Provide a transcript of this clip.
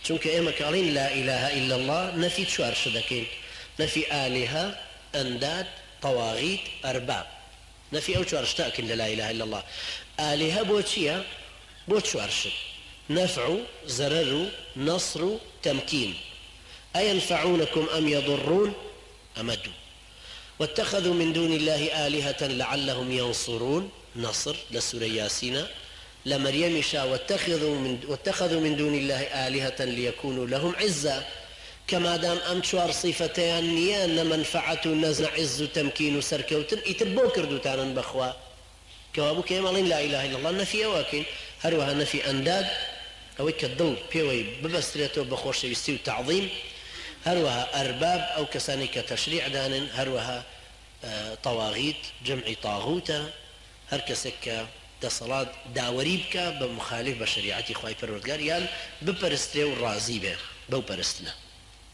چونکە ئێمە کاڵین لا إله إلا الله نەفی چوار شدەکەین نەفی ئالهە ئەنداد طواغیت ئەرباب نەفی ئەو چوار شتاکەین لە لا إله إلا الله ئالهە بۆ چییە بۆ چوار شت نفع زرر نصر تمكين أينفعونكم أم يضرون أمدوا واتخذوا من دون الله آلهة لعلهم ينصرون نصر لسورة ياسين لمريم شاء واتخذوا من دون الله آلهة ليكونوا لهم عزا كما دام أمشوار صفتان نيان منفعة نزع عز تمكين سركوتن يتربو كردوتانا بخوا كوابو كيمالين لا إله إلا الله نفي أواكين هروها نفي أنداد أو كالضل بيوي ببستريتو بخوش يستيو تعظيم هروها أرباب أو كساني كتشريع دان هروها طواغيت جمع طاغوتا هركسك دصلات داوريبك بمخالف بشريعتي خواهي پروردگار يان بپرستري و رازي به بو پرستنا